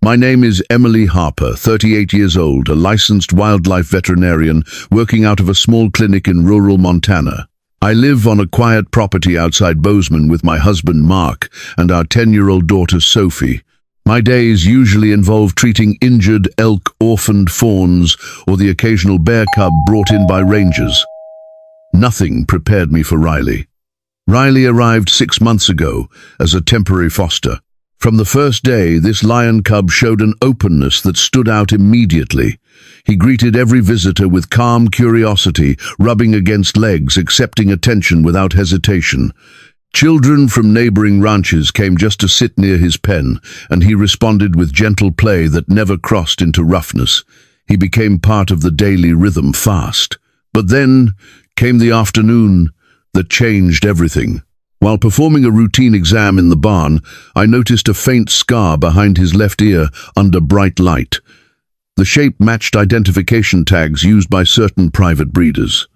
My name is Emily Harper, 38 years old, a licensed wildlife veterinarian working out of a small clinic in rural Montana. I live on a quiet property outside Bozeman with my husband Mark and our 10-year-old daughter Sophie. My days usually involve treating injured elk, orphaned fawns, or the occasional bear cub brought in by rangers. Nothing prepared me for Riley. Riley arrived 6 months ago as a temporary foster. From the first day, this lion cub showed an openness that stood out immediately. He greeted every visitor with calm curiosity, rubbing against legs, accepting attention without hesitation. Children from neighboring ranches came just to sit near his pen, and he responded with gentle play that never crossed into roughness. He became part of the daily rhythm fast. But then came the afternoon that changed everything. While performing a routine exam in the barn, I noticed a faint scar behind his left ear under bright light. The shape matched identification tags used by certain private breeders.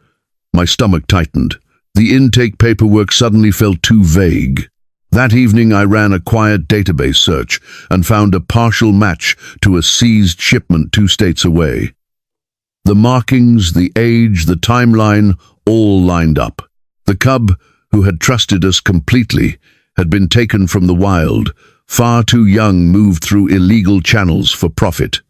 My stomach tightened. The intake paperwork suddenly felt too vague. That evening I ran a quiet database search and found a partial match to a seized shipment 2 states away. The markings, the age, the timeline, all lined up. The cub, who had trusted us completely, had been taken from the wild, far too young, moved through illegal channels for profit.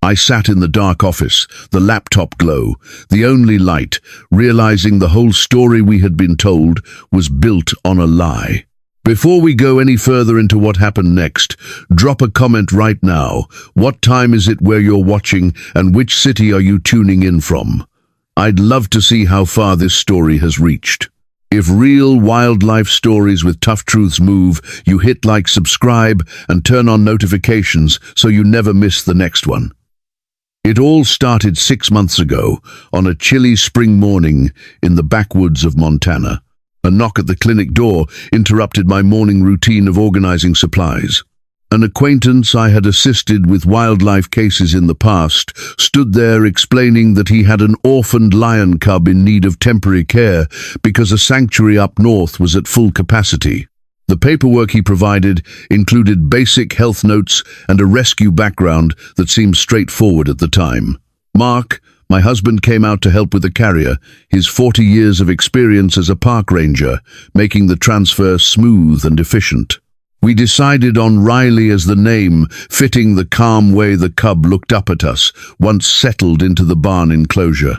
I sat in the dark office, the laptop glow, the only light, realizing the whole story we had been told was built on a lie. Before we go any further into what happened next, drop a comment right now. What time is it where you're watching, and which city are you tuning in from? I'd love to see how far this story has reached. If real wildlife stories with tough truths move, you hit like, subscribe, and turn on notifications so you never miss the next one. It all started 6 months ago, on a chilly spring morning in the backwoods of Montana. A knock at the clinic door interrupted my morning routine of organizing supplies. An acquaintance I had assisted with wildlife cases in the past stood there explaining that he had an orphaned lion cub in need of temporary care because a sanctuary up north was at full capacity. The paperwork he provided included basic health notes and a rescue background that seemed straightforward at the time. Mark, my husband, came out to help with the carrier, his 40 years of experience as a park ranger, making the transfer smooth and efficient. We decided on Riley as the name, fitting the calm way the cub looked up at us once settled into the barn enclosure.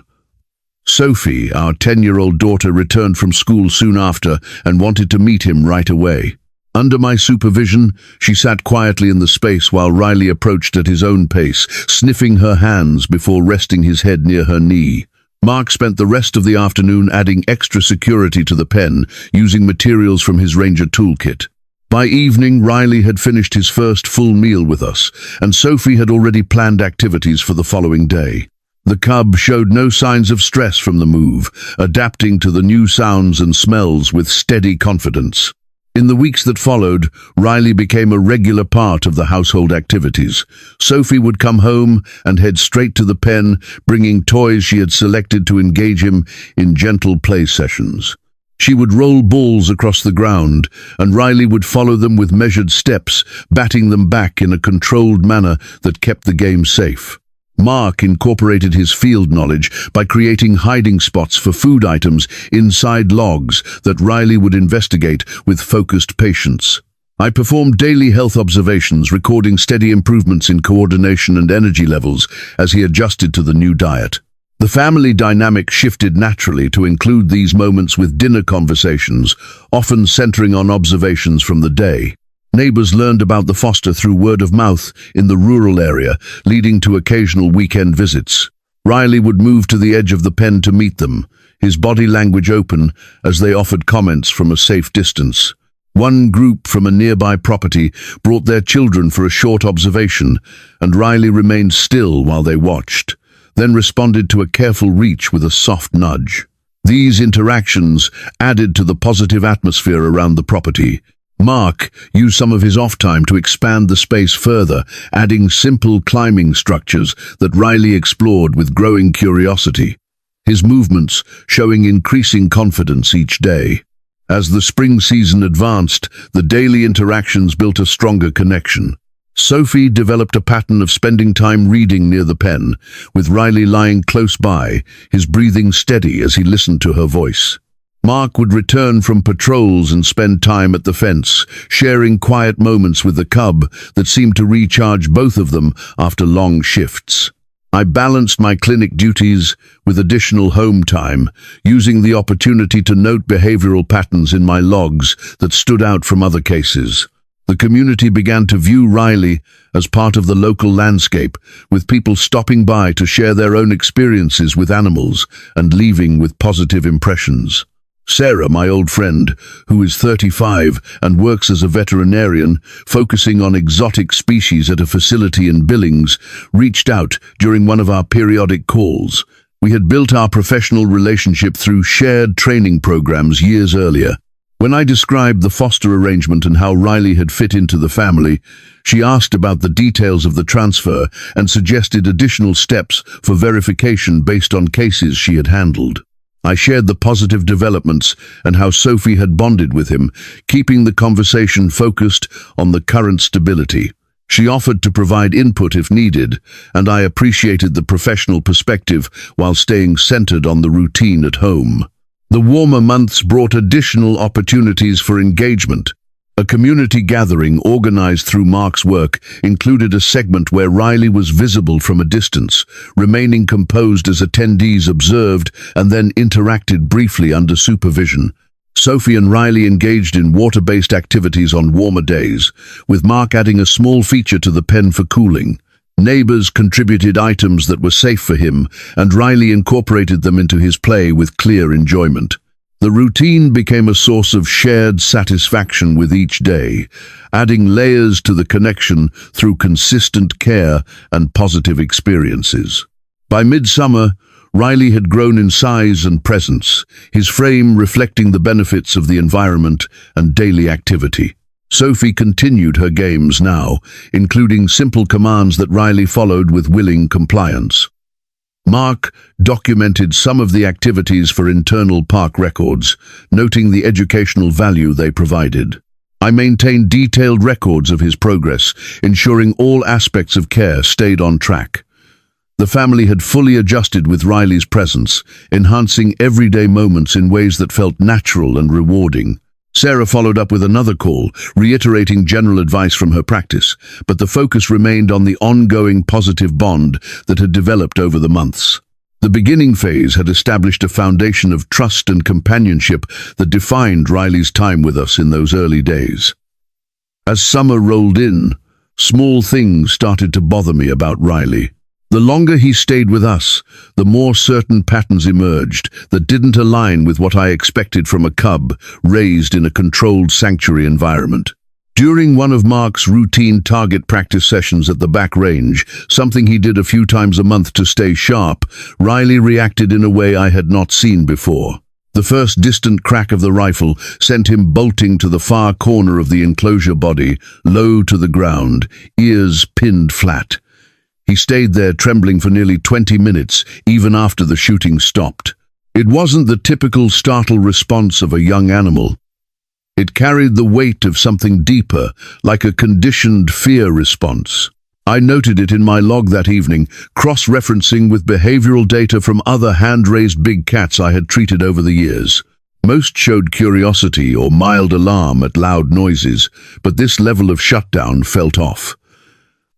Sophie, our 10-year-old daughter, returned from school soon after and wanted to meet him right away. Under my supervision, she sat quietly in the space while Riley approached at his own pace, sniffing her hands before resting his head near her knee. Mark spent the rest of the afternoon adding extra security to the pen, using materials from his ranger toolkit. By evening, Riley had finished his first full meal with us, and Sophie had already planned activities for the following day. The cub showed no signs of stress from the move, adapting to the new sounds and smells with steady confidence. In the weeks that followed, Riley became a regular part of the household activities. Sophie would come home and head straight to the pen, bringing toys she had selected to engage him in gentle play sessions. She would roll balls across the ground, and Riley would follow them with measured steps, batting them back in a controlled manner that kept the game safe. Mark incorporated his field knowledge by creating hiding spots for food items inside logs that Riley would investigate with focused patience. I performed daily health observations, recording steady improvements in coordination and energy levels as he adjusted to the new diet. The family dynamic shifted naturally to include these moments with dinner conversations, often centering on observations from the day. Neighbors learned about the foster through word of mouth in the rural area, leading to occasional weekend visits. Riley would move to the edge of the pen to meet them, his body language open as they offered comments from a safe distance. One group from a nearby property brought their children for a short observation, and Riley remained still while they watched, then responded to a careful reach with a soft nudge. These interactions added to the positive atmosphere around the property. Mark used some of his off time to expand the space further, adding simple climbing structures that Riley explored with growing curiosity, his movements showing increasing confidence each day. As the spring season advanced, the daily interactions built a stronger connection. Sophie developed a pattern of spending time reading near the pen, with Riley lying close by, his breathing steady as he listened to her voice. Mark would return from patrols and spend time at the fence, sharing quiet moments with the cub that seemed to recharge both of them after long shifts. I balanced my clinic duties with additional home time, using the opportunity to note behavioral patterns in my logs that stood out from other cases. The community began to view Riley as part of the local landscape, with people stopping by to share their own experiences with animals and leaving with positive impressions. Sarah, my old friend, who is 35 and works as a veterinarian, focusing on exotic species at a facility in Billings, reached out during one of our periodic calls. We had built our professional relationship through shared training programs years earlier. When I described the foster arrangement and how Riley had fit into the family, she asked about the details of the transfer and suggested additional steps for verification based on cases she had handled. I shared the positive developments and how Sophie had bonded with him, keeping the conversation focused on the current stability. She offered to provide input if needed, and I appreciated the professional perspective while staying centered on the routine at home. The warmer months brought additional opportunities for engagement. A community gathering organized through Mark's work included a segment where Riley was visible from a distance, remaining composed as attendees observed and then interacted briefly under supervision. Sophie and Riley engaged in water-based activities on warmer days, with Mark adding a small feature to the pen for cooling. Neighbors contributed items that were safe for him, and Riley incorporated them into his play with clear enjoyment. The routine became a source of shared satisfaction with each day, adding layers to the connection through consistent care and positive experiences. By midsummer, Riley had grown in size and presence, his frame reflecting the benefits of the environment and daily activity. Sophie continued her games now, including simple commands that Riley followed with willing compliance. Mark documented some of the activities for internal park records, noting the educational value they provided. I maintained detailed records of his progress, ensuring all aspects of care stayed on track. The family had fully adjusted with Riley's presence, enhancing everyday moments in ways that felt natural and rewarding. Sarah followed up with another call, reiterating general advice from her practice, but the focus remained on the ongoing positive bond that had developed over the months. The beginning phase had established a foundation of trust and companionship that defined Riley's time with us in those early days. As summer rolled in, small things started to bother me about Riley. The longer he stayed with us, the more certain patterns emerged that didn't align with what I expected from a cub raised in a controlled sanctuary environment. During one of Mark's routine target practice sessions at the back range, something he did a few times a month to stay sharp, Riley reacted in a way I had not seen before. The first distant crack of the rifle sent him bolting to the far corner of the enclosure body, low to the ground, ears pinned flat. He stayed there trembling for nearly 20 minutes, even after the shooting stopped. It wasn't the typical startled response of a young animal. It carried the weight of something deeper, like a conditioned fear response. I noted it in my log that evening, cross-referencing with behavioral data from other hand-raised big cats I had treated over the years. Most showed curiosity or mild alarm at loud noises, but this level of shutdown felt off.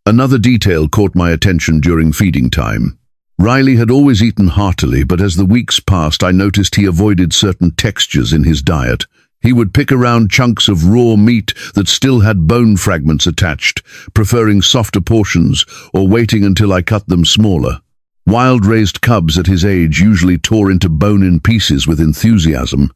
Another detail caught my attention during feeding time. Riley had always eaten heartily, but as the weeks passed, I noticed he avoided certain textures in his diet. He would pick around chunks of raw meat that still had bone fragments attached, preferring softer portions or waiting until I cut them smaller. Wild-raised cubs at his age usually tore into bone in pieces with enthusiasm.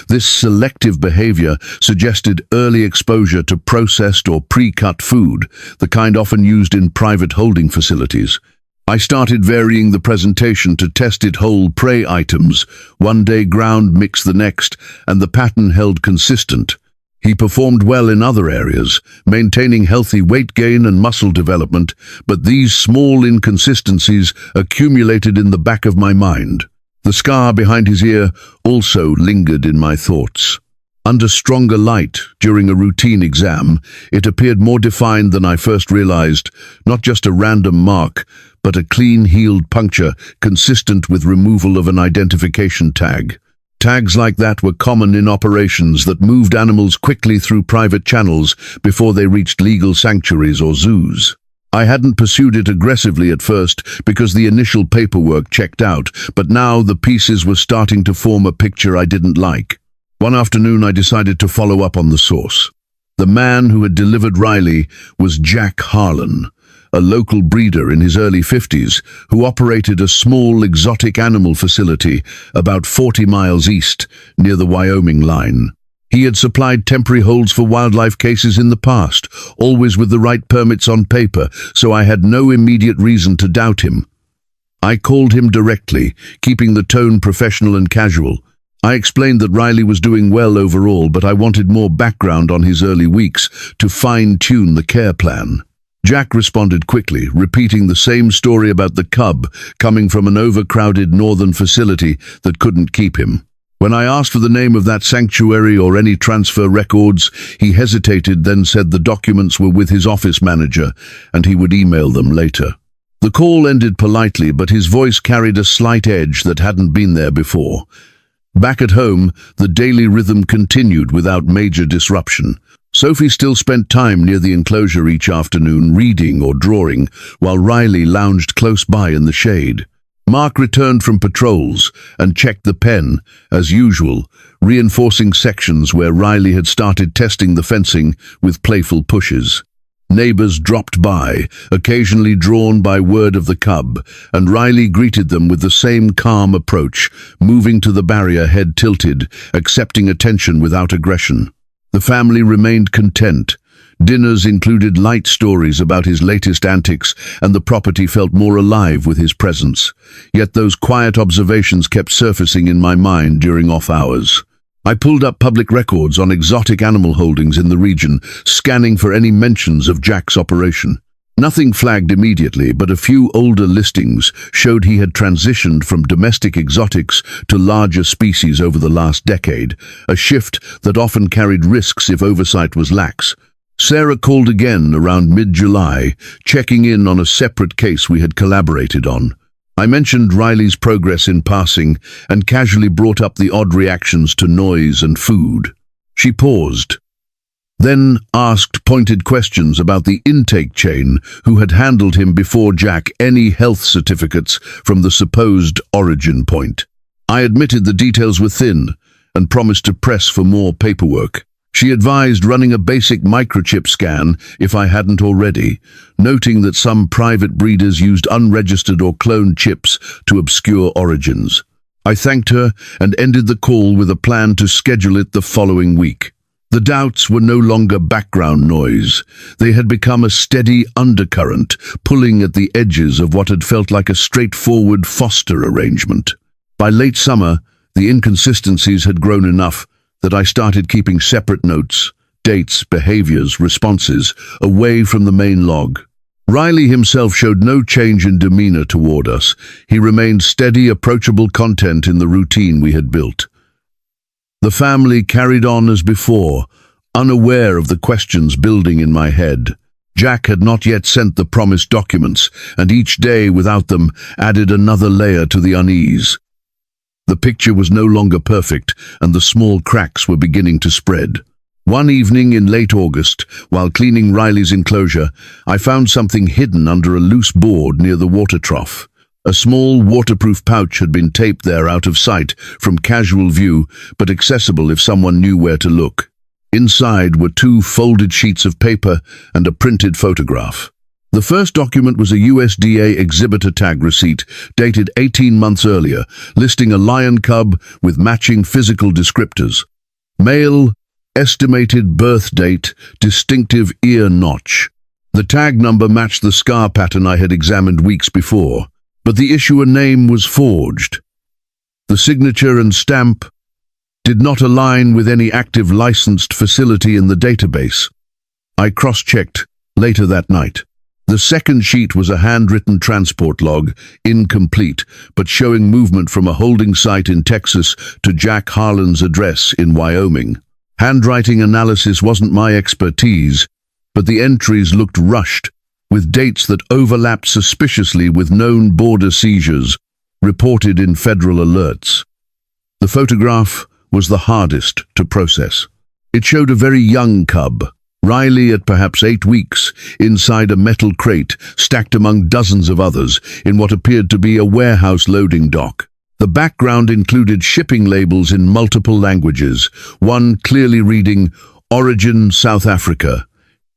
This selective behavior suggested early exposure to processed or pre-cut food, the kind often used in private holding facilities. I started varying the presentation to tested whole prey items, one day ground, mix the next, and the pattern held consistent. He performed well in other areas, maintaining healthy weight gain and muscle development, but these small inconsistencies accumulated in the back of my mind. The scar behind his ear also lingered in my thoughts. Under stronger light, during a routine exam, it appeared more defined than I first realized, not just a random mark, but a clean-healed puncture consistent with removal of an identification tag. Tags like that were common in operations that moved animals quickly through private channels before they reached legal sanctuaries or zoos. I hadn't pursued it aggressively at first because the initial paperwork checked out, but now the pieces were starting to form a picture I didn't like. One afternoon I decided to follow up on the source. The man who had delivered Riley was Jack Harlan, a local breeder in his early 50s who operated a small exotic animal facility about 40 miles east near the Wyoming line. He had supplied temporary holds for wildlife cases in the past, always with the right permits on paper, so I had no immediate reason to doubt him. I called him directly, keeping the tone professional and casual. I explained that Riley was doing well overall, but I wanted more background on his early weeks to fine-tune the care plan. Jack responded quickly, repeating the same story about the cub coming from an overcrowded northern facility that couldn't keep him. When I asked for the name of that sanctuary or any transfer records, he hesitated, then said the documents were with his office manager and he would email them later. The call ended politely, but his voice carried a slight edge that hadn't been there before. Back at home, the daily rhythm continued without major disruption. Sophie still spent time near the enclosure each afternoon, reading or drawing, while Riley lounged close by in the shade. Mark returned from patrols and checked the pen, as usual, reinforcing sections where Riley had started testing the fencing with playful pushes. Neighbors dropped by, occasionally drawn by word of the cub, and Riley greeted them with the same calm approach, moving to the barrier head tilted, accepting attention without aggression. The family remained content. Dinners included light stories about his latest antics, and the property felt more alive with his presence. Yet those quiet observations kept surfacing in my mind during off hours. I pulled up public records on exotic animal holdings in the region, scanning for any mentions of Jack's operation. Nothing flagged immediately, but a few older listings showed he had transitioned from domestic exotics to larger species over the last decade, a shift that often carried risks if oversight was lax. Sarah called again around mid-July, checking in on a separate case we had collaborated on. I mentioned Riley's progress in passing and casually brought up the odd reactions to noise and food. She paused, then asked pointed questions about the intake chain, who had handled him before Jack, any health certificates from the supposed origin point. I admitted the details were thin and promised to press for more paperwork. She advised running a basic microchip scan if I hadn't already, noting that some private breeders used unregistered or cloned chips to obscure origins. I thanked her and ended the call with a plan to schedule it the following week. The doubts were no longer background noise. They had become a steady undercurrent, pulling at the edges of what had felt like a straightforward foster arrangement. By late summer, the inconsistencies had grown enough that I started keeping separate notes, dates, behaviors, responses, away from the main log. Riley himself showed no change in demeanor toward us. He remained steady, approachable content in the routine we had built. The family carried on as before, unaware of the questions building in my head. Jack had not yet sent the promised documents, and each day without them added another layer to the unease. The picture was no longer perfect, and the small cracks were beginning to spread. One evening in late August, while cleaning Riley's enclosure, I found something hidden under a loose board near the water trough. A small waterproof pouch had been taped there out of sight from casual view, but accessible if someone knew where to look. Inside were 2 folded sheets of paper and a printed photograph. The first document was a USDA exhibitor tag receipt dated 18 months earlier, listing a lion cub with matching physical descriptors. Male, estimated birth date, distinctive ear notch. The tag number matched the scar pattern I had examined weeks before, but the issuer name was forged. The signature and stamp did not align with any active licensed facility in the database. I cross-checked later that night. The second sheet was a handwritten transport log, incomplete, but showing movement from a holding site in Texas to Jack Harlan's address in Wyoming. Handwriting analysis wasn't my expertise, but the entries looked rushed, with dates that overlapped suspiciously with known border seizures reported in federal alerts. The photograph was the hardest to process. It showed a very young cub, Riley at perhaps 8 weeks, inside a metal crate stacked among dozens of others in what appeared to be a warehouse loading dock. The background included shipping labels in multiple languages, one clearly reading, "Origin South Africa,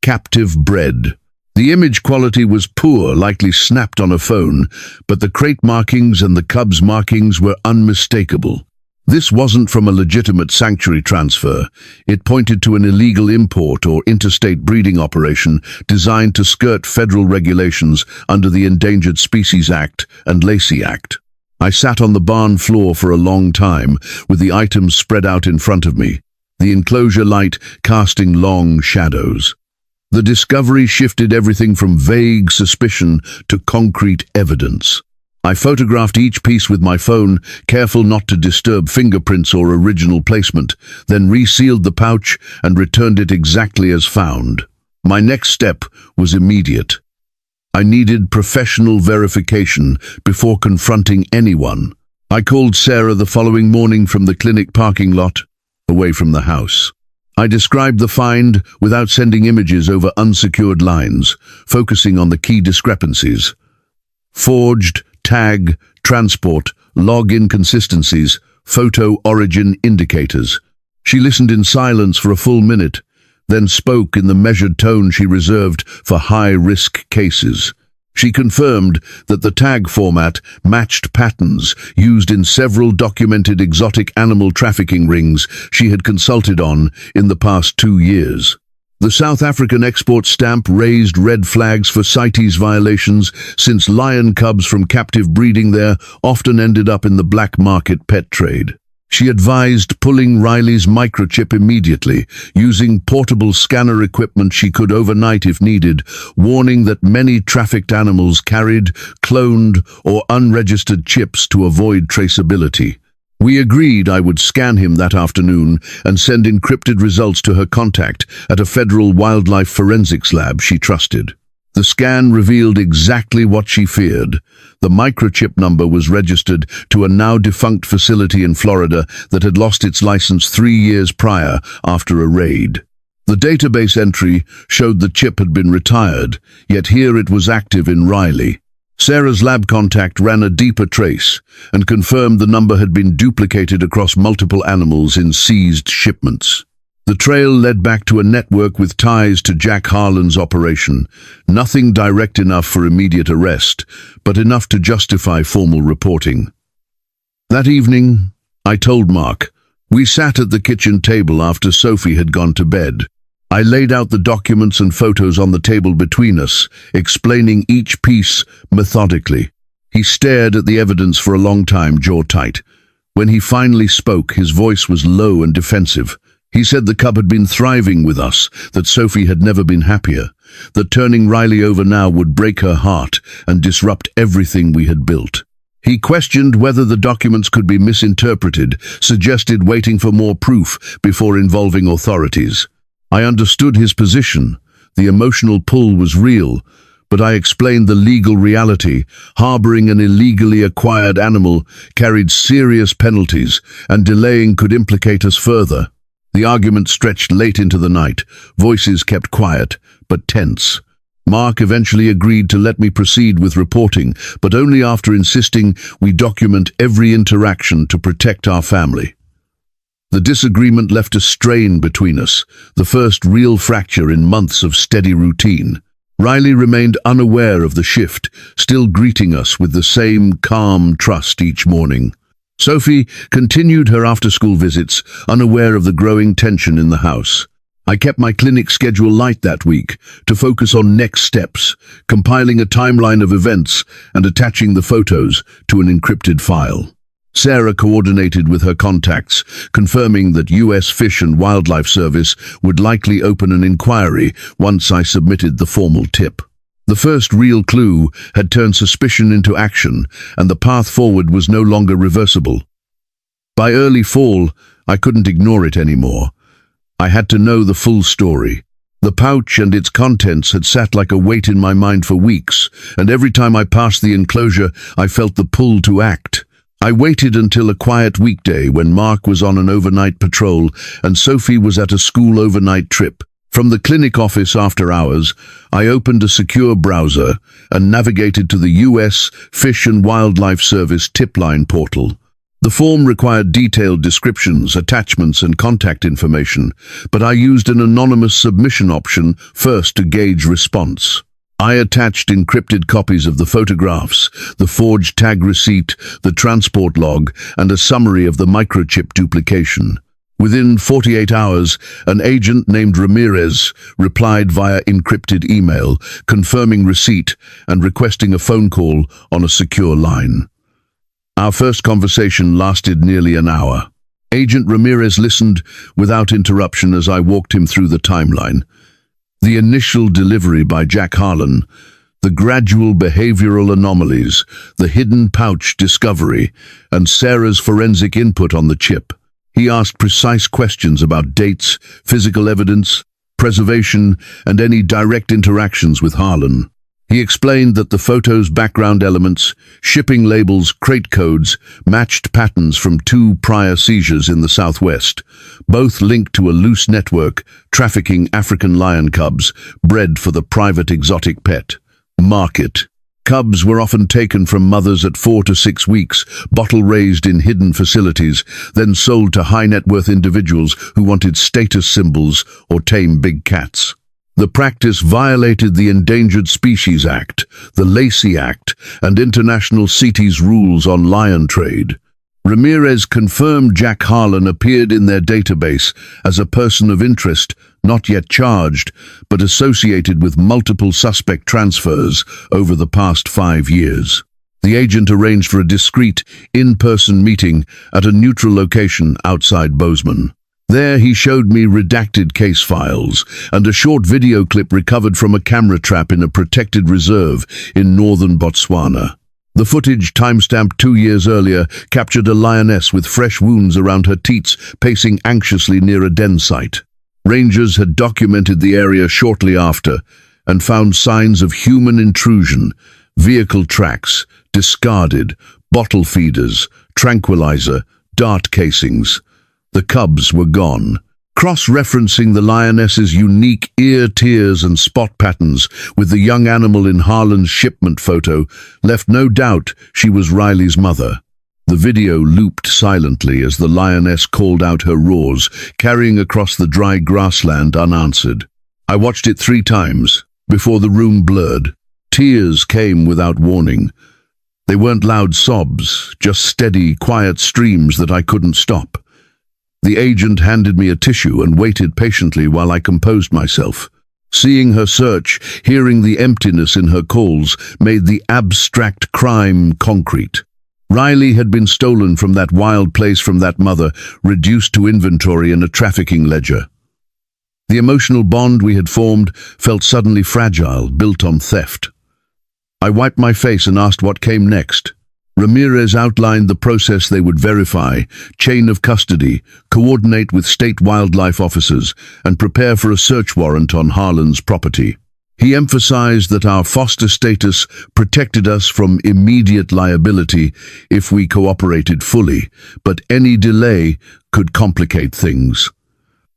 captive bred." The image quality was poor, likely snapped on a phone, but the crate markings and the cub's markings were unmistakable. This wasn't from a legitimate sanctuary transfer. It pointed to an illegal import or interstate breeding operation designed to skirt federal regulations under the Endangered Species Act and Lacey Act. I sat on the barn floor for a long time, with the items spread out in front of me, the enclosure light casting long shadows. The discovery shifted everything from vague suspicion to concrete evidence. I photographed each piece with my phone, careful not to disturb fingerprints or original placement, then resealed the pouch and returned it exactly as found. My next step was immediate. I needed professional verification before confronting anyone. I called Sarah the following morning from the clinic parking lot, away from the house. I described the find without sending images over unsecured lines, focusing on the key discrepancies. Forged, tag, transport, log inconsistencies, photo origin indicators. She listened in silence for a full minute, then spoke in the measured tone she reserved for high-risk cases. She confirmed that the tag format matched patterns used in several documented exotic animal trafficking rings she had consulted on in the past 2 years. The South African export stamp raised red flags for CITES violations, since lion cubs from captive breeding there often ended up in the black market pet trade. She advised pulling Riley's microchip immediately, using portable scanner equipment she could overnight if needed, warning that many trafficked animals carried, cloned, or unregistered chips to avoid traceability. We agreed I would scan him that afternoon and send encrypted results to her contact at a federal wildlife forensics lab she trusted. The scan revealed exactly what she feared. The microchip number was registered to a now-defunct facility in Florida that had lost its license 3 years prior after a raid. The database entry showed the chip had been retired, yet here it was active in Riley. Sarah's lab contact ran a deeper trace and confirmed the number had been duplicated across multiple animals in seized shipments. The trail led back to a network with ties to Jack Harlan's operation, nothing direct enough for immediate arrest, but enough to justify formal reporting. That evening, I told Mark. We sat at the kitchen table after Sophie had gone to bed. I laid out the documents and photos on the table between us, explaining each piece methodically. He stared at the evidence for a long time, jaw tight. When he finally spoke, his voice was low and defensive. He said the cub had been thriving with us, that Sophie had never been happier, that turning Riley over now would break her heart and disrupt everything we had built. He questioned whether the documents could be misinterpreted, suggested waiting for more proof before involving authorities. I understood his position. The emotional pull was real, but I explained the legal reality. Harboring an illegally acquired animal carried serious penalties, and delaying could implicate us further. The argument stretched late into the night. Voices kept quiet, but tense. Mark eventually agreed to let me proceed with reporting, but only after insisting we document every interaction to protect our family. The disagreement left a strain between us, the first real fracture in months of steady routine. Riley remained unaware of the shift, still greeting us with the same calm trust each morning. Sophie continued her after-school visits, unaware of the growing tension in the house. I kept my clinic schedule light that week to focus on next steps, compiling a timeline of events and attaching the photos to an encrypted file. Sarah coordinated with her contacts, confirming that U.S. Fish and Wildlife Service would likely open an inquiry once I submitted the formal tip. The first real clue had turned suspicion into action, and the path forward was no longer reversible. By early fall, I couldn't ignore it anymore. I had to know the full story. The pouch and its contents had sat like a weight in my mind for weeks, and every time I passed the enclosure, I felt the pull to act. I waited until a quiet weekday when Mark was on an overnight patrol and Sophie was at a school overnight trip. From the clinic office after hours, I opened a secure browser and navigated to the U.S. Fish and Wildlife Service tip-line portal. The form required detailed descriptions, attachments, and contact information, but I used an anonymous submission option first to gauge response. I attached encrypted copies of the photographs, the forged tag receipt, the transport log, and a summary of the microchip duplication. Within 48 hours, an agent named Ramirez replied via encrypted email, confirming receipt and requesting a phone call on a secure line. Our first conversation lasted nearly an hour. Agent Ramirez listened without interruption as I walked him through the timeline. The initial delivery by Jack Harlan, the gradual behavioral anomalies, the hidden pouch discovery, and Sarah's forensic input on the chip. He asked precise questions about dates, physical evidence, preservation, and any direct interactions with Harlan. He explained that the photo's background elements, shipping labels, crate codes, matched patterns from 2 prior seizures in the Southwest, both linked to a loose network trafficking African lion cubs bred for the private exotic pet market. Cubs were often taken from mothers at 4 to 6 weeks, bottle-raised in hidden facilities, then sold to high-net-worth individuals who wanted status symbols or tame big cats. The practice violated the Endangered Species Act, the Lacey Act, and international CITES rules on lion trade. Ramirez confirmed Jack Harlan appeared in their database as a person of interest, not yet charged, but associated with multiple suspect transfers over the past 5 years. The agent arranged for a discreet, in-person meeting at a neutral location outside Bozeman. There he showed me redacted case files and a short video clip recovered from a camera trap in a protected reserve in northern Botswana. The footage, timestamped 2 years earlier, captured a lioness with fresh wounds around her teats pacing anxiously near a den site. Rangers had documented the area shortly after and found signs of human intrusion, vehicle tracks, discarded, bottle feeders, tranquilizer, dart casings. The cubs were gone. Cross-referencing the lioness's unique ear tears and spot patterns with the young animal in Harlan's shipment photo left no doubt she was Riley's mother. The video looped silently as the lioness called out her roars, carrying across the dry grassland unanswered. I watched it 3 times before the room blurred. Tears came without warning. They weren't loud sobs, just steady, quiet streams that I couldn't stop. The agent handed me a tissue and waited patiently while I composed myself. Seeing her search, hearing the emptiness in her calls, made the abstract crime concrete. Riley had been stolen from that wild place from that mother, reduced to inventory in a trafficking ledger. The emotional bond we had formed felt suddenly fragile, built on theft. I wiped my face and asked what came next. Ramirez outlined the process they would verify, chain of custody, coordinate with state wildlife officers, and prepare for a search warrant on Harlan's property. He emphasized that our foster status protected us from immediate liability if we cooperated fully, but any delay could complicate things.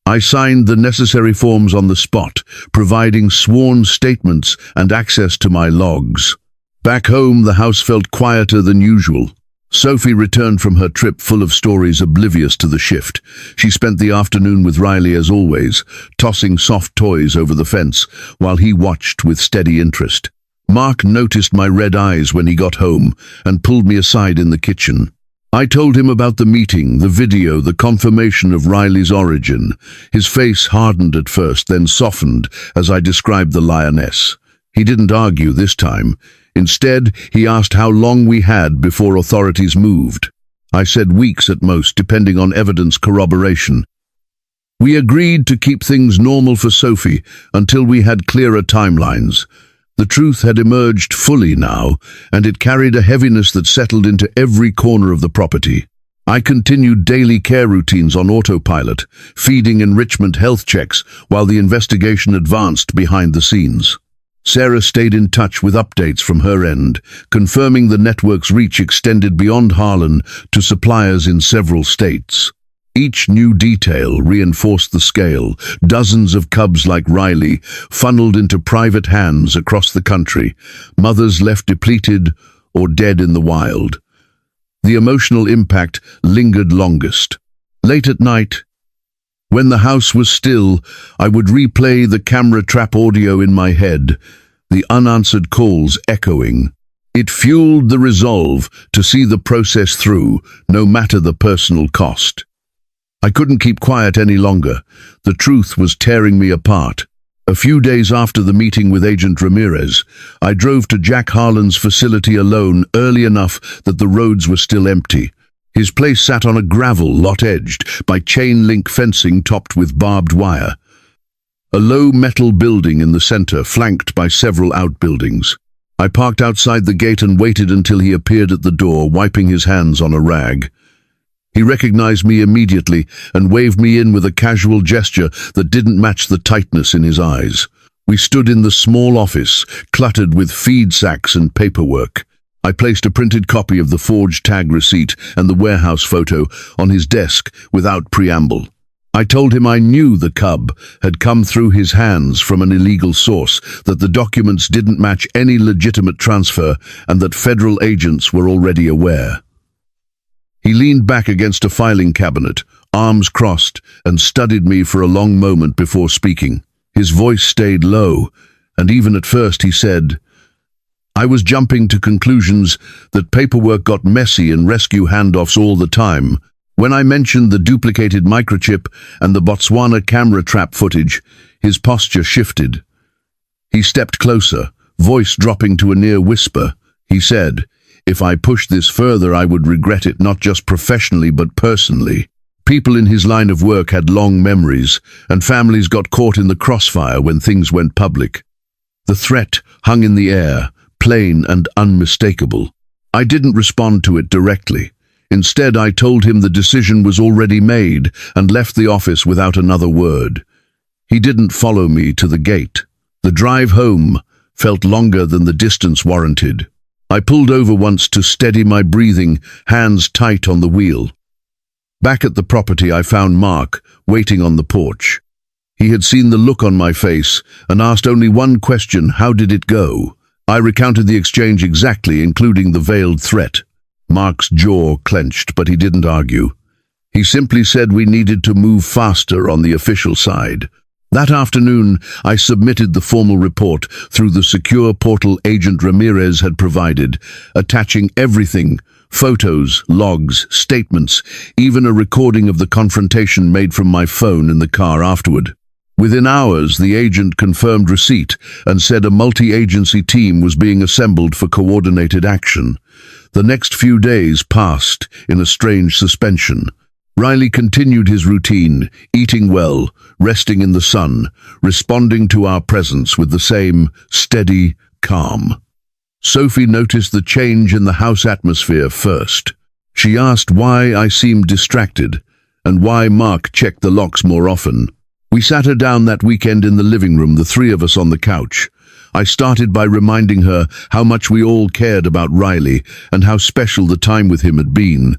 I signed the necessary forms on the spot, providing sworn statements and access to my logs. Back home, the house felt quieter than usual. Sophie returned from her trip full of stories, oblivious to the shift. She spent the afternoon with Riley as always, tossing soft toys over the fence, while he watched with steady interest. Mark noticed my red eyes when he got home and pulled me aside in the kitchen. I told him about the meeting, the video, the confirmation of Riley's origin. His face hardened at first, then softened as I described the lioness. He didn't argue this time. Instead, he asked how long we had before authorities moved. I said weeks at most, depending on evidence corroboration. We agreed to keep things normal for Sophie until we had clearer timelines. The truth had emerged fully now, and it carried a heaviness that settled into every corner of the property. I continued daily care routines on autopilot, feeding enrichment health checks while the investigation advanced behind the scenes. Sarah stayed in touch with updates from her end, confirming the network's reach extended beyond Harlan to suppliers in several states. Each new detail reinforced the scale. Dozens of cubs like Riley funneled into private hands across the country, mothers left depleted or dead in the wild. The emotional impact lingered longest. Late at night, when the house was still, I would replay the camera trap audio in my head, the unanswered calls echoing. It fueled the resolve to see the process through, no matter the personal cost. I couldn't keep quiet any longer. The truth was tearing me apart. A few days after the meeting with Agent Ramirez, I drove to Jack Harlan's facility alone early enough that the roads were still empty. His place sat on a gravel lot edged by chain-link fencing topped with barbed wire. A low metal building in the center, flanked by several outbuildings. I parked outside the gate and waited until he appeared at the door, wiping his hands on a rag. He recognized me immediately and waved me in with a casual gesture that didn't match the tightness in his eyes. We stood in the small office, cluttered with feed sacks and paperwork. I placed a printed copy of the forged tag receipt and the warehouse photo on his desk without preamble. I told him I knew the cub had come through his hands from an illegal source, that the documents didn't match any legitimate transfer, and that federal agents were already aware. He leaned back against a filing cabinet, arms crossed, and studied me for a long moment before speaking. His voice stayed low, and even at first he said, "I was jumping to conclusions that paperwork got messy and rescue handoffs all the time. When I mentioned the duplicated microchip and the Botswana camera trap footage, his posture shifted. He stepped closer, voice dropping to a near whisper. He said, "If I pushed this further, I would regret it, not just professionally but personally." People in his line of work had long memories, and families got caught in the crossfire when things went public. The threat hung in the air, plain and unmistakable. I didn't respond to it directly. Instead, I told him the decision was already made and left the office without another word. He didn't follow me to the gate. The drive home felt longer than the distance warranted. I pulled over once to steady my breathing, hands tight on the wheel. Back at the property, I found Mark waiting on the porch. He had seen the look on my face and asked only one question: how did it go? I recounted the exchange exactly, including the veiled threat. Mark's jaw clenched, but he didn't argue. He simply said we needed to move faster on the official side. That afternoon, I submitted the formal report through the secure portal Agent Ramirez had provided, attaching everything: photos, logs, statements, even a recording of the confrontation made from my phone in the car afterward. Within hours, the agent confirmed receipt and said a multi-agency team was being assembled for coordinated action. The next few days passed in a strange suspension. Riley continued his routine, eating well, resting in the sun, responding to our presence with the same steady calm. Sophie noticed the change in the house atmosphere first. She asked why I seemed distracted and why Mark checked the locks more often. We sat her down that weekend in the living room, the three of us on the couch. I started by reminding her how much we all cared about Riley and how special the time with him had been.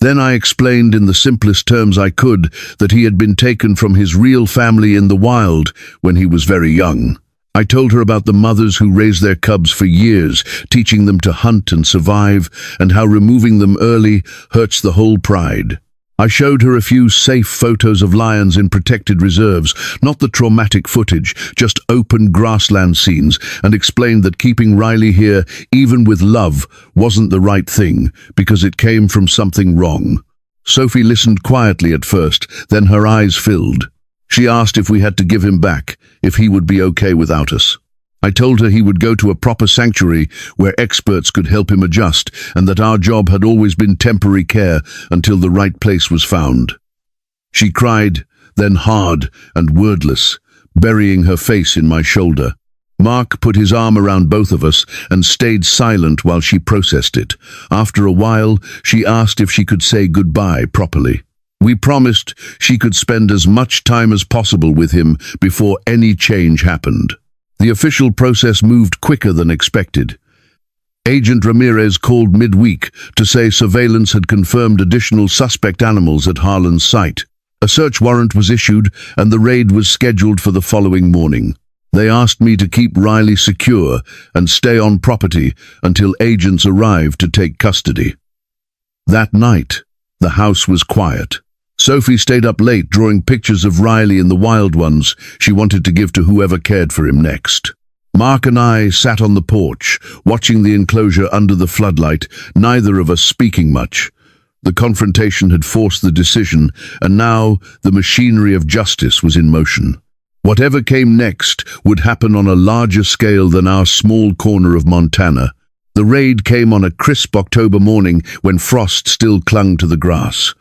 Then I explained in the simplest terms I could that he had been taken from his real family in the wild when he was very young. I told her about the mothers who raised their cubs for years, teaching them to hunt and survive, and how removing them early hurts the whole pride. I showed her a few safe photos of lions in protected reserves, not the traumatic footage, just open grassland scenes, and explained that keeping Riley here, even with love, wasn't the right thing, because it came from something wrong. Sophie listened quietly at first, then her eyes filled. She asked if we had to give him back, if he would be okay without us. I told her he would go to a proper sanctuary where experts could help him adjust, and that our job had always been temporary care until the right place was found. She cried, then hard and wordless, burying her face in my shoulder. Mark put his arm around both of us and stayed silent while she processed it. After a while, she asked if she could say goodbye properly. We promised she could spend as much time as possible with him before any change happened. The official process moved quicker than expected. Agent Ramirez called midweek to say surveillance had confirmed additional suspect animals at Harlan's site. A search warrant was issued and the raid was scheduled for the following morning. They asked me to keep Riley secure and stay on property until agents arrived to take custody. That night, the house was quiet. Sophie stayed up late drawing pictures of Riley and the wild ones she wanted to give to whoever cared for him next. Mark and I sat on the porch, watching the enclosure under the floodlight, neither of us speaking much. The confrontation had forced the decision, and now the machinery of justice was in motion. Whatever came next would happen on a larger scale than our small corner of Montana. The raid came on a crisp October morning when frost still clung to the grass.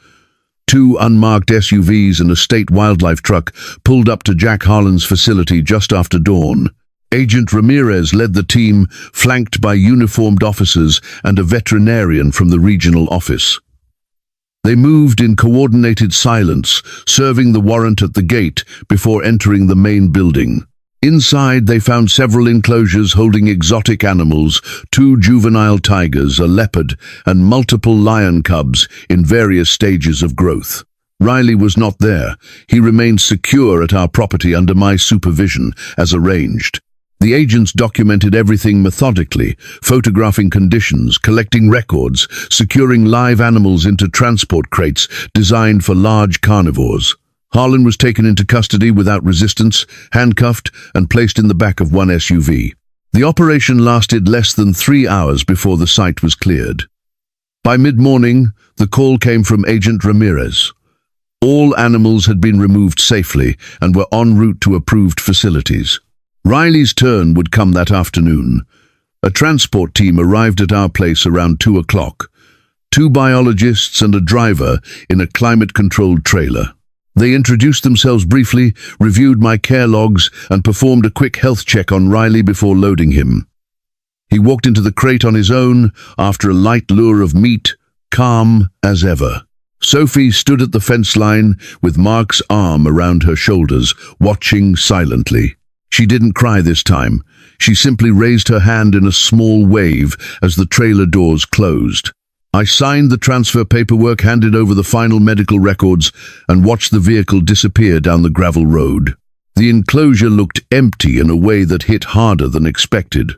2 unmarked SUVs and a state wildlife truck pulled up to Jack Harlan's facility just after dawn. Agent Ramirez led the team, flanked by uniformed officers and a veterinarian from the regional office. They moved in coordinated silence, serving the warrant at the gate before entering the main building. Inside, they found several enclosures holding exotic animals, 2 juvenile tigers, a leopard, and multiple lion cubs in various stages of growth. Riley was not there. He remained secure at our property under my supervision, as arranged. The agents documented everything methodically, photographing conditions, collecting records, securing live animals into transport crates designed for large carnivores. Harlan was taken into custody without resistance, handcuffed, and placed in the back of one SUV. The operation lasted less than 3 hours before the site was cleared. By mid-morning, the call came from Agent Ramirez. All animals had been removed safely and were en route to approved facilities. Riley's turn would come that afternoon. A transport team arrived at our place around 2 o'clock. 2 biologists and a driver in a climate-controlled trailer. They introduced themselves briefly, reviewed my care logs, and performed a quick health check on Riley before loading him. He walked into the crate on his own after a light lure of meat, calm as ever. Sophie stood at the fence line with Mark's arm around her shoulders, watching silently. She didn't cry this time. She simply raised her hand in a small wave as the trailer doors closed. I signed the transfer paperwork, handed over the final medical records, and watched the vehicle disappear down the gravel road. The enclosure looked empty in a way that hit harder than expected.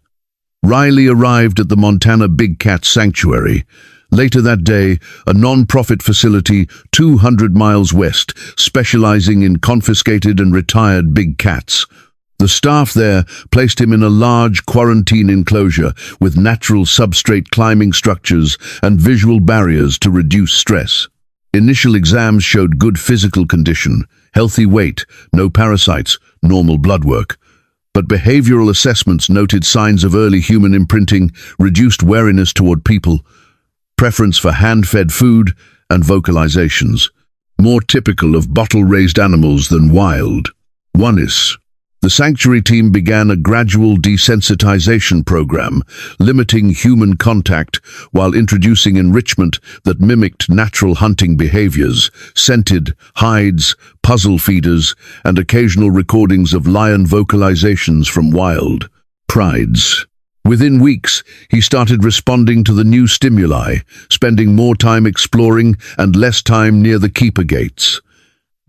Riley arrived at the Montana Big Cat Sanctuary. Later that day, a non-profit facility 200 miles west, specializing in confiscated and retired big cats. The staff there placed him in a large quarantine enclosure with natural substrate climbing structures and visual barriers to reduce stress. Initial exams showed good physical condition, healthy weight, no parasites, normal blood work. But behavioral assessments noted signs of early human imprinting, reduced wariness toward people, preference for hand-fed food, and vocalizations, more typical of bottle-raised animals than wild. Oneness. The sanctuary team began a gradual desensitization program, limiting human contact while introducing enrichment that mimicked natural hunting behaviors, scented, hides, puzzle feeders, and occasional recordings of lion vocalizations from wild prides. Within weeks, he started responding to the new stimuli, spending more time exploring and less time near the keeper gates.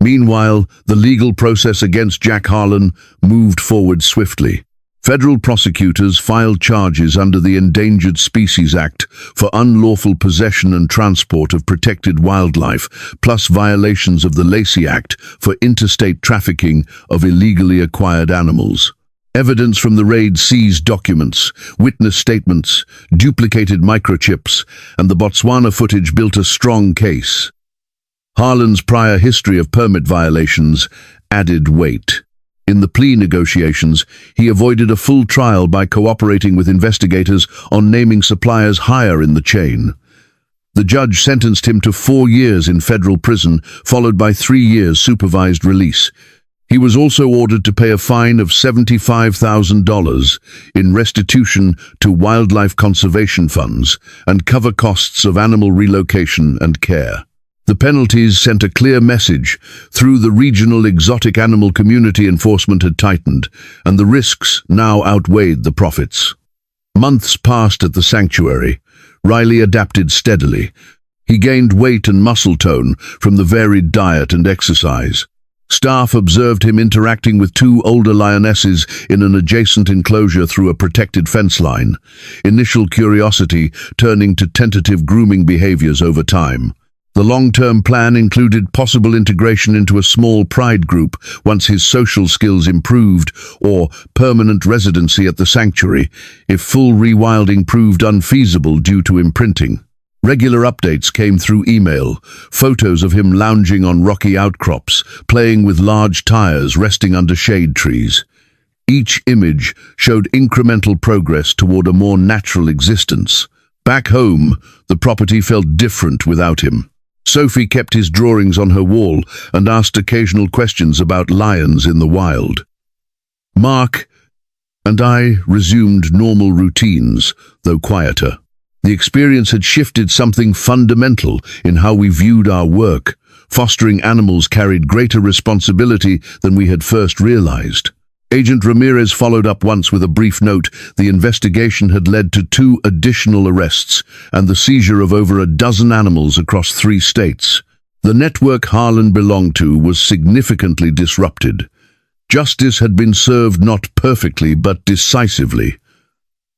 Meanwhile, the legal process against Jack Harlan moved forward swiftly. Federal prosecutors filed charges under the Endangered Species Act for unlawful possession and transport of protected wildlife, plus violations of the Lacey Act for interstate trafficking of illegally acquired animals. Evidence from the raid seized documents, witness statements, duplicated microchips, and the Botswana footage built a strong case. Harlan's prior history of permit violations added weight. In the plea negotiations, he avoided a full trial by cooperating with investigators on naming suppliers higher in the chain. The judge sentenced him to 4 years in federal prison, followed by 3 years supervised release. He was also ordered to pay a fine of $75,000 in restitution to wildlife conservation funds and cover costs of animal relocation and care. The penalties sent a clear message: through the regional exotic animal community, enforcement had tightened, and the risks now outweighed the profits. Months passed at the sanctuary. Riley adapted steadily. He gained weight and muscle tone from the varied diet and exercise. Staff observed him interacting with two older lionesses in an adjacent enclosure through a protected fence line, initial curiosity turning to tentative grooming behaviors over time. The long-term plan included possible integration into a small pride group once his social skills improved, or permanent residency at the sanctuary if full rewilding proved unfeasible due to imprinting. Regular updates came through email, photos of him lounging on rocky outcrops, playing with large tires resting under shade trees. Each image showed incremental progress toward a more natural existence. Back home, the property felt different without him. Sophie kept his drawings on her wall and asked occasional questions about lions in the wild. Mark and I resumed normal routines, though quieter. The experience had shifted something fundamental in how we viewed our work. Fostering animals carried greater responsibility than we had first realized. Agent Ramirez followed up once with a brief note: the investigation had led to 2 additional arrests and the seizure of over a dozen animals across 3 states. The network Harlan belonged to was significantly disrupted. Justice had been served not perfectly but decisively.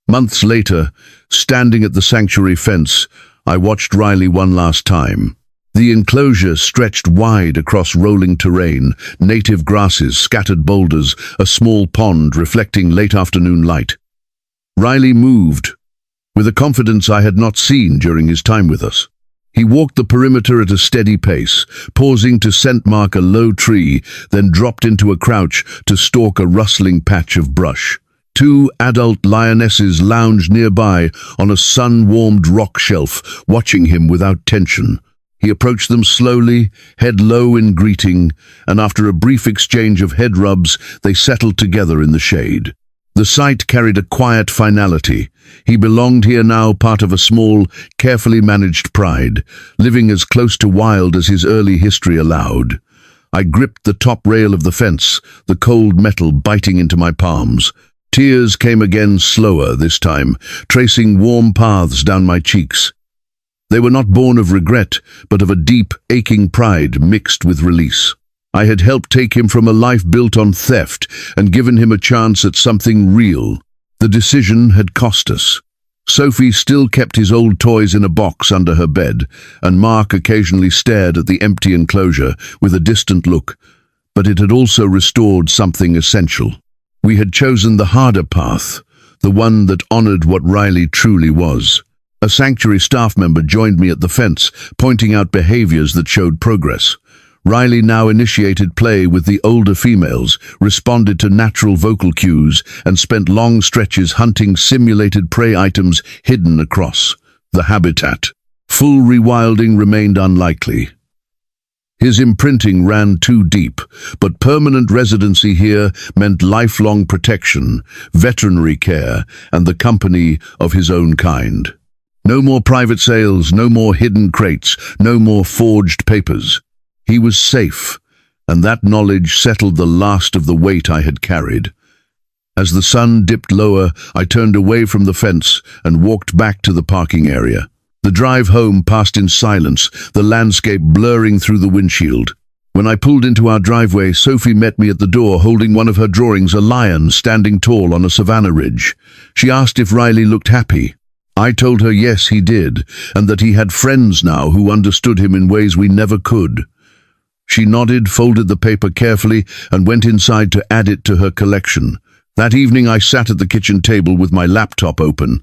Months later, standing at the sanctuary fence, I watched Riley one last time. The enclosure stretched wide across rolling terrain, native grasses, scattered boulders, a small pond reflecting late afternoon light. Riley moved, with a confidence I had not seen during his time with us. He walked the perimeter at a steady pace, pausing to scent mark a low tree, then dropped into a crouch to stalk a rustling patch of brush. 2 adult lionesses lounged nearby on a sun-warmed rock shelf, watching him without tension. He approached them slowly, head low in greeting, and after a brief exchange of head rubs, they settled together in the shade. The sight carried a quiet finality. He belonged here now, part of a small, carefully managed pride, living as close to wild as his early history allowed. I gripped the top rail of the fence, the cold metal biting into my palms. Tears came again, slower this time, tracing warm paths down my cheeks. They were not born of regret, but of a deep, aching pride mixed with release. I had helped take him from a life built on theft and given him a chance at something real. The decision had cost us. Sophie still kept his old toys in a box under her bed, and Mark occasionally stared at the empty enclosure with a distant look, but it had also restored something essential. We had chosen the harder path, the one that honored what Riley truly was. A sanctuary staff member joined me at the fence, pointing out behaviors that showed progress. Riley now initiated play with the older females, responded to natural vocal cues, and spent long stretches hunting simulated prey items hidden across the habitat. Full rewilding remained unlikely. His imprinting ran too deep, but permanent residency here meant lifelong protection, veterinary care, and the company of his own kind. No more private sales, no more hidden crates, no more forged papers. He was safe, and that knowledge settled the last of the weight I had carried. As the sun dipped lower, I turned away from the fence and walked back to the parking area. The drive home passed in silence, the landscape blurring through the windshield. When I pulled into our driveway, Sophie met me at the door holding one of her drawings, a lion standing tall on a savanna ridge. She asked if Riley looked happy. I told her yes, he did, and that he had friends now who understood him in ways we never could. She nodded, folded the paper carefully, and went inside to add it to her collection. That evening I sat at the kitchen table with my laptop open,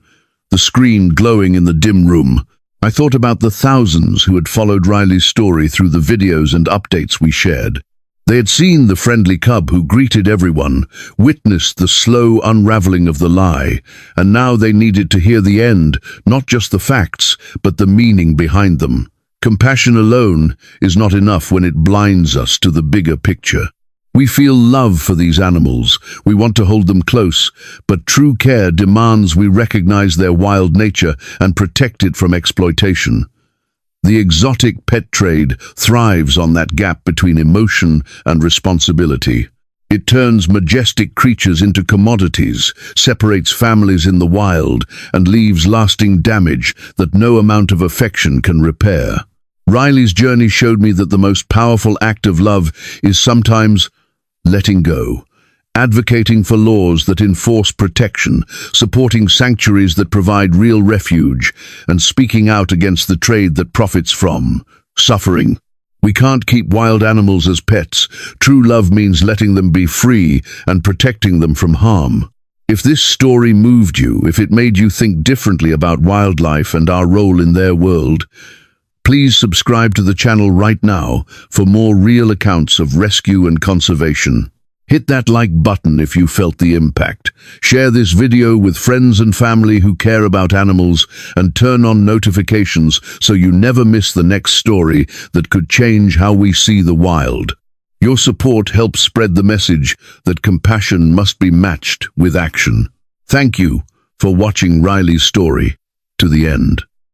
the screen glowing in the dim room. I thought about the thousands who had followed Riley's story through the videos and updates we shared. They had seen the friendly cub who greeted everyone, witnessed the slow unraveling of the lie, and now they needed to hear the end, not just the facts, but the meaning behind them. Compassion alone is not enough when it blinds us to the bigger picture. We feel love for these animals. We want to hold them close, but true care demands we recognize their wild nature and protect it from exploitation. The exotic pet trade thrives on that gap between emotion and responsibility. It turns majestic creatures into commodities, separates families in the wild, and leaves lasting damage that no amount of affection can repair. Riley's journey showed me that the most powerful act of love is sometimes letting go, advocating for laws that enforce protection, supporting sanctuaries that provide real refuge, and speaking out against the trade that profits from suffering. We can't keep wild animals as pets. True love means letting them be free and protecting them from harm. If this story moved you, if it made you think differently about wildlife and our role in their world, please subscribe to the channel right now for more real accounts of rescue and conservation. Hit that like button if you felt the impact. Share this video with friends and family who care about animals, and turn on notifications so you never miss the next story that could change how we see the wild. Your support helps spread the message that compassion must be matched with action. Thank you for watching Riley's story to the end.